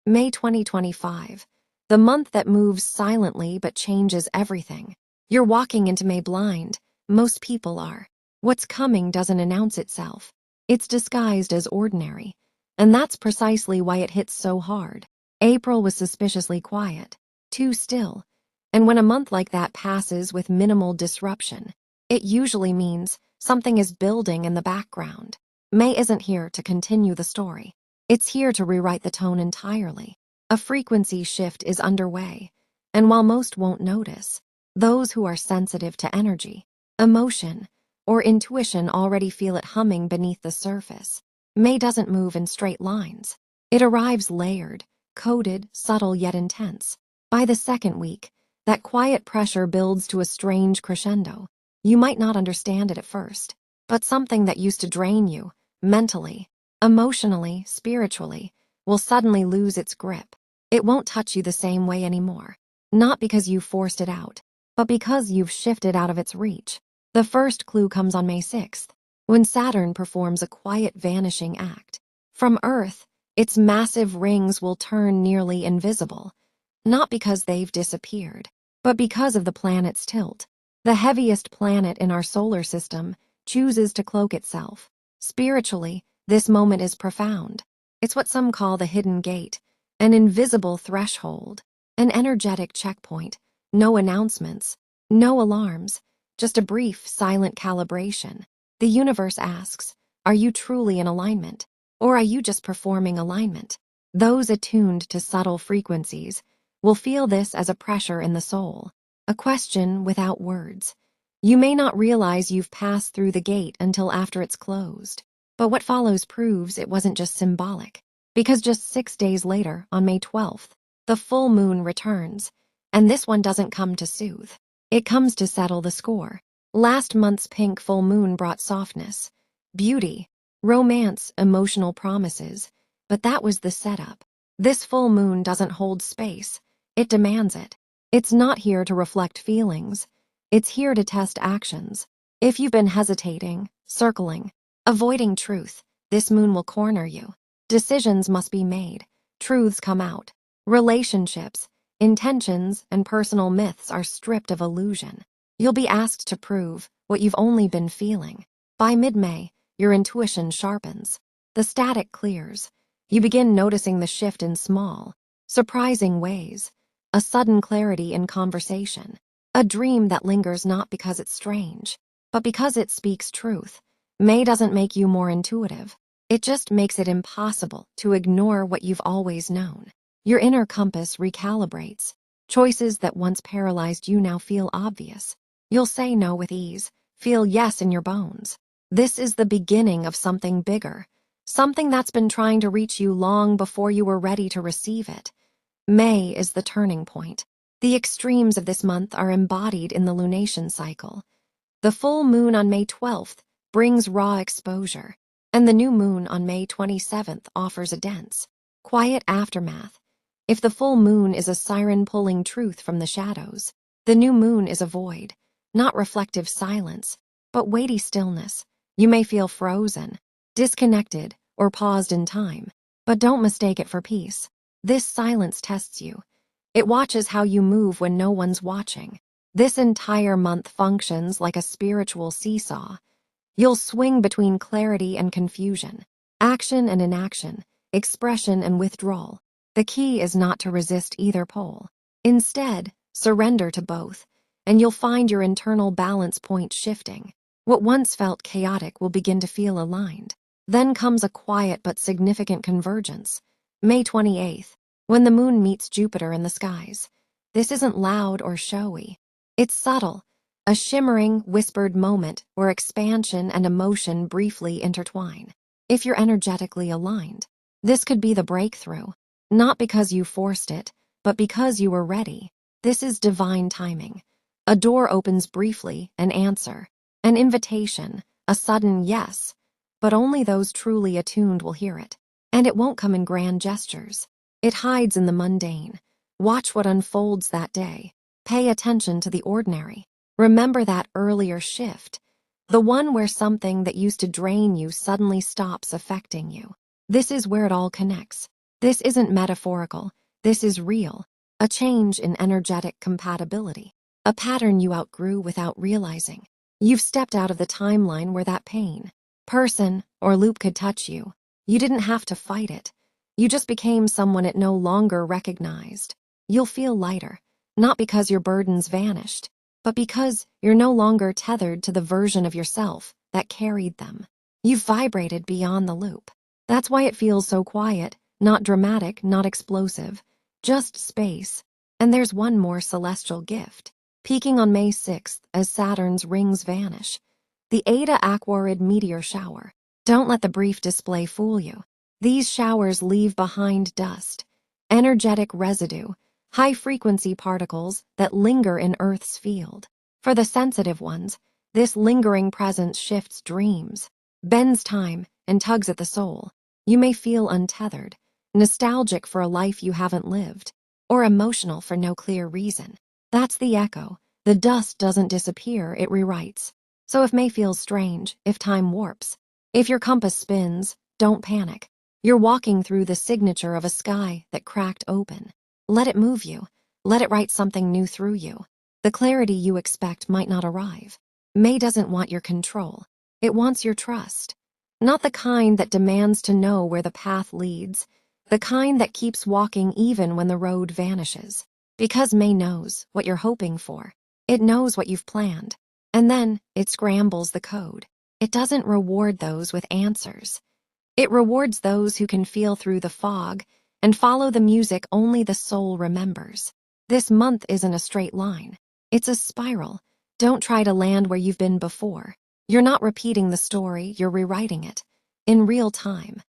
May 2025, the month that moves silently but changes everything. You're walking into May blind. Most people are. What's coming doesn't announce itself. It's disguised as ordinary. And that's precisely why it hits so hard. April was suspiciously quiet, too still. And when a month like that passes with minimal disruption, it usually means something is building in the background. May isn't here to continue the story. It's here to rewrite the tone entirely. A frequency shift is underway, and while most won't notice, those who are sensitive to energy, emotion, or intuition already feel it humming beneath the surface. May doesn't move in straight lines. It arrives layered, coded, subtle yet intense. By the second week, that quiet pressure builds to a strange crescendo. You might not understand it at first, but something that used to drain you, mentally, emotionally, spiritually, will suddenly lose its grip. It won't touch you the same way anymore. Not because you forced it out, but because you've shifted out of its reach. The first clue comes on May 6th, when Saturn performs a quiet vanishing act. From Earth, its massive rings will turn nearly invisible, not because they've disappeared, but because of the planet's tilt. The heaviest planet in our solar system chooses to cloak itself. Spiritually, this moment is profound. It's what some call the hidden gate, an invisible threshold, an energetic checkpoint. No announcements, no alarms, just a brief, silent calibration. The universe asks, are you truly in alignment, or are you just performing alignment? Those attuned to subtle frequencies will feel this as a pressure in the soul, a question without words. You may not realize you've passed through the gate until after it's closed. But what follows proves it wasn't just symbolic, because just 6 days later, on May 12th, the full moon returns, and this one doesn't come to soothe. It comes to settle the score. Last month's pink full moon brought softness, beauty, romance, emotional promises, but that was the setup. This full moon doesn't hold space, it demands it. It's not here to reflect feelings, it's here to test actions. If you've been hesitating, circling, avoiding truth, this moon will corner you. Decisions must be made, truths come out. Relationships, intentions, and personal myths are stripped of illusion. You'll be asked to prove what you've only been feeling. By mid-May, your intuition sharpens. The static clears. You begin noticing the shift in small, surprising ways. A sudden clarity in conversation. A dream that lingers not because it's strange, but because it speaks truth. May doesn't make you more intuitive. It just makes it impossible to ignore what you've always known. Your inner compass recalibrates. Choices that once paralyzed you now feel obvious. You'll say no with ease, feel yes in your bones. This is the beginning of something bigger, something that's been trying to reach you long before you were ready to receive it. May is the turning point. The extremes of this month are embodied in the lunation cycle. The full moon on May 12th brings raw exposure, and the new moon on May 27th offers a dense, quiet aftermath. If the full moon is a siren pulling truth from the shadows, the new moon is a void, not reflective silence, but weighty stillness. You may feel frozen, disconnected, or paused in time, but don't mistake it for peace. This silence tests you. It watches how you move when no one's watching. This entire month functions like a spiritual seesaw. You'll swing between clarity and confusion, action and inaction, expression and withdrawal. The key is not to resist either pole. Instead, surrender to both, and you'll find your internal balance point shifting. What once felt chaotic will begin to feel aligned. Then comes a quiet but significant convergence. May 28th, when the moon meets Jupiter in the skies. This isn't loud or showy. It's subtle, a shimmering, whispered moment where expansion and emotion briefly intertwine. If you're energetically aligned, this could be the breakthrough, not because you forced it, but because you were ready. This is divine timing. A door opens briefly, an answer, an invitation, a sudden yes, but only those truly attuned will hear it. And it won't come in grand gestures. It hides in the mundane. Watch what unfolds that day. Pay attention to the ordinary. Remember that earlier shift, the one where something that used to drain you suddenly stops affecting you. This is where it all connects. This isn't metaphorical, this is real. A change in energetic compatibility. A pattern you outgrew without realizing. You've stepped out of the timeline where that pain, person, or loop could touch you. You didn't have to fight it. You just became someone it no longer recognized. You'll feel lighter, not because your burdens vanished, but because you're no longer tethered to the version of yourself that carried them. You've vibrated beyond the loop. That's why it feels so quiet, not dramatic, not explosive, just space. And there's one more celestial gift. Peaking on May 6th as Saturn's rings vanish. The Eta Aquarid meteor shower. Don't let the brief display fool you. These showers leave behind dust, energetic residue, high-frequency particles that linger in Earth's field. For the sensitive ones, this lingering presence shifts dreams, bends time, and tugs at the soul. You may feel untethered, nostalgic for a life you haven't lived, or emotional for no clear reason. That's the echo. The dust doesn't disappear, it rewrites. So if May feels strange, if time warps, if your compass spins, don't panic. You're walking through the signature of a sky that cracked open. Let it move you. Let it write something new through you. The clarity you expect might not arrive. May doesn't want your control. It wants your trust. Not the kind that demands to know where the path leads, the kind that keeps walking even when the road vanishes. Because May knows what you're hoping for. It knows what you've planned. And then it scrambles the code. It doesn't reward those with answers. It rewards those who can feel through the fog and follow the music only the soul remembers. This month isn't a straight line. It's a spiral. Don't try to land where you've been before. You're not repeating the story, you're rewriting it. In real time.